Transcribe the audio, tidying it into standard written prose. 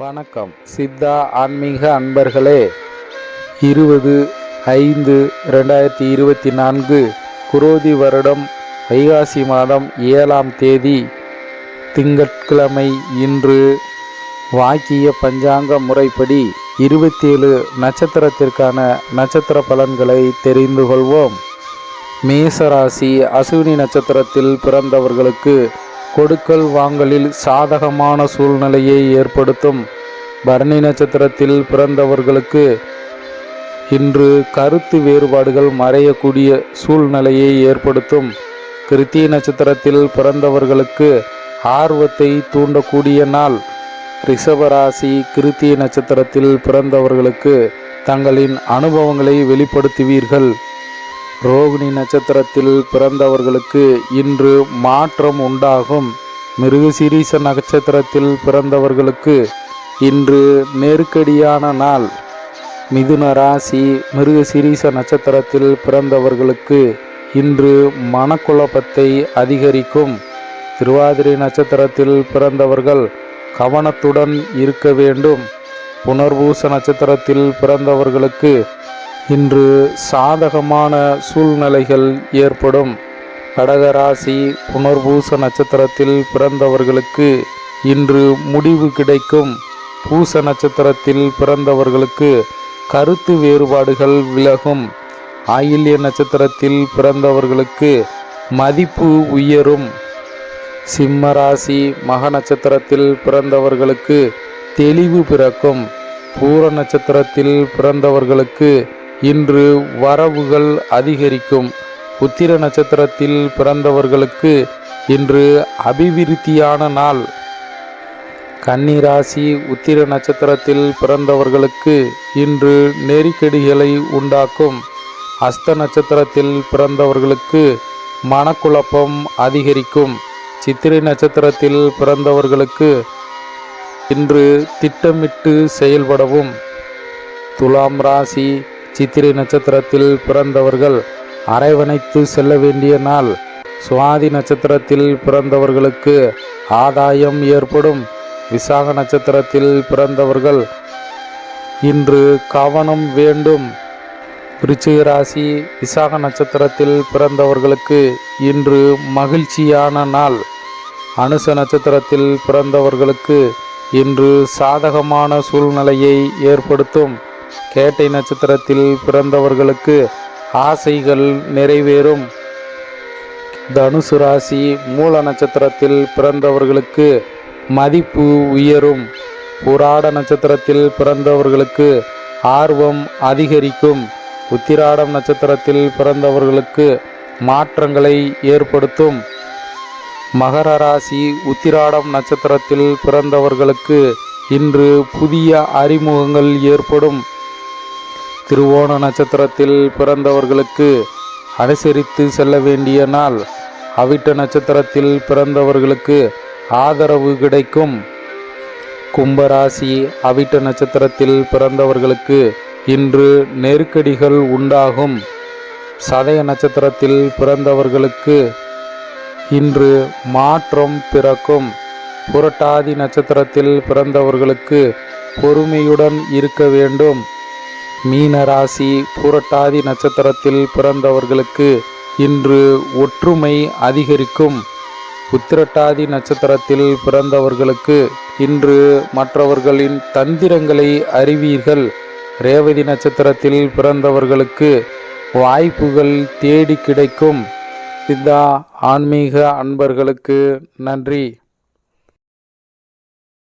வணக்கம் சித்தா ஆன்மீக அன்பர்களே. 20/5/2024 குரோதி வருடம் வைகாசி மாதம் 7ஆம் தேதி திங்கட்கிழமை. இன்று வாக்கிய பஞ்சாங்க முறைப்படி 27 நட்சத்திரத்திற்கான நட்சத்திர பலன்களை தெரிந்து கொள்வோம். மேசராசி அசுவினி நட்சத்திரத்தில் பிறந்தவர்களுக்கு கொடுக்கல் வாங்கலில் சாதகமான சூழ்நிலையை ஏற்படுத்தும். பரணி நட்சத்திரத்தில் பிறந்தவர்களுக்கு இன்று கருத்து வேறுபாடுகள் மறையக்கூடிய சூழ்நிலையை ஏற்படுத்தும். கிருத்திகை நட்சத்திரத்தில் பிறந்தவர்களுக்கு ஆர்வத்தை தூண்டக்கூடிய நாள். ரிஷபராசி கிருத்திகை நட்சத்திரத்தில் பிறந்தவர்களுக்கு தங்களின் அனுபவங்களை வெளிப்படுத்துவீர்கள். ரோகிணி நட்சத்திரத்தில் பிறந்தவர்களுக்கு இன்று மாற்றம் உண்டாகும். மிருகசீரிஷ நட்சத்திரத்தில் பிறந்தவர்களுக்கு இன்று நெருக்கடியான நாள். மிதுன ராசி மிருகசீரிஷ நட்சத்திரத்தில் பிறந்தவர்களுக்கு இன்று மனக்குழப்பத்தை அதிகரிக்கும். திருவாதிரை நட்சத்திரத்தில் பிறந்தவர்கள் கவனத்துடன் இருக்க வேண்டும். புனர்பூச நட்சத்திரத்தில் பிறந்தவர்களுக்கு இன்று சாதகமான சூழ்நிலைகள் ஏற்படும். கடகராசி புனர்பூச நட்சத்திரத்தில் பிறந்தவர்களுக்கு இன்று முடிவு கிடைக்கும். பூச நட்சத்திரத்தில் பிறந்தவர்களுக்கு கருத்து வேறுபாடுகள் விலகும். ஆயில்ய நட்சத்திரத்தில் பிறந்தவர்களுக்கு மதிப்பு உயரும். சிம்மராசி மக நட்சத்திரத்தில் பிறந்தவர்களுக்கு தெளிவு பிறக்கும். பூர நட்சத்திரத்தில் பிறந்தவர்களுக்கு இன்று வரவுகள் அதிகரிக்கும். உத்திர நட்சத்திரத்தில் பிறந்தவர்களுக்கு இன்று அபிவிருத்தியான நாள். கன்னிராசி உத்திர நட்சத்திரத்தில் பிறந்தவர்களுக்கு இன்று நெருக்கடிகளை உண்டாக்கும். அஸ்த நட்சத்திரத்தில் பிறந்தவர்களுக்கு மனக்குழப்பம் அதிகரிக்கும். சித்திரை நட்சத்திரத்தில் பிறந்தவர்களுக்கு இன்று திட்டமிட்டு செயல்படவும். துலாம் ராசி சித்திரை நட்சத்திரத்தில் பிறந்தவர்கள் அரவணைத்து செல்ல வேண்டிய நாள். சுவாதி நட்சத்திரத்தில் பிறந்தவர்களுக்கு ஆதாயம் ஏற்படும். விசாக நட்சத்திரத்தில் பிறந்தவர்கள் இன்று கவனம் வேண்டும். விருச்சிக ராசி விசாக நட்சத்திரத்தில் பிறந்தவர்களுக்கு இன்று மகிழ்ச்சியான நாள். அனுச நட்சத்திரத்தில் பிறந்தவர்களுக்கு இன்று சாதகமான சூழ்நிலையை ஏற்படுத்தும். கேட்டை நட்சத்திரத்தில் பிறந்தவர்களுக்கு ஆசைகள் நிறைவேறும். தனுசு ராசி மூல நட்சத்திரத்தில் பிறந்தவர்களுக்கு மதிப்பு உயரும். புராட நட்சத்திரத்தில் பிறந்தவர்களுக்கு ஆர்வம் அதிகரிக்கும். உத்திராடம் நட்சத்திரத்தில் பிறந்தவர்களுக்கு மாற்றங்களை ஏற்படுத்தும். மகர ராசி உத்திராடம் நட்சத்திரத்தில் பிறந்தவர்களுக்கு இன்று புதிய அறிமுகங்கள் ஏற்படும். திருவோண நட்சத்திரத்தில் பிறந்தவர்களுக்கு அனுசரித்து செல்ல வேண்டிய நாள். அவிட்ட நட்சத்திரத்தில் பிறந்தவர்களுக்கு ஆதரவு கிடைக்கும். கும்பராசி அவிட்ட நட்சத்திரத்தில் பிறந்தவர்களுக்கு இன்று நெருக்கடிகள் உண்டாகும். சதய நட்சத்திரத்தில் பிறந்தவர்களுக்கு இன்று மாற்றம் பிறக்கும். புரட்டாதி நட்சத்திரத்தில் பிறந்தவர்களுக்கு பொறுமையுடன் இருக்க வேண்டும். மீனராசி புரட்டாதி நட்சத்திரத்தில் பிறந்தவர்களுக்கு இன்று ஒற்றுமை அதிகரிக்கும். உத்திரட்டாதி நட்சத்திரத்தில் பிறந்தவர்களுக்கு இன்று மற்றவர்களின் தந்திரங்களை அறிவீர்கள். ரேவதி நட்சத்திரத்தில் பிறந்தவர்களுக்கு வாய்ப்புகள் தேடி கிடைக்கும். சித்தா ஆன்மீக அன்பர்களுக்கு நன்றி.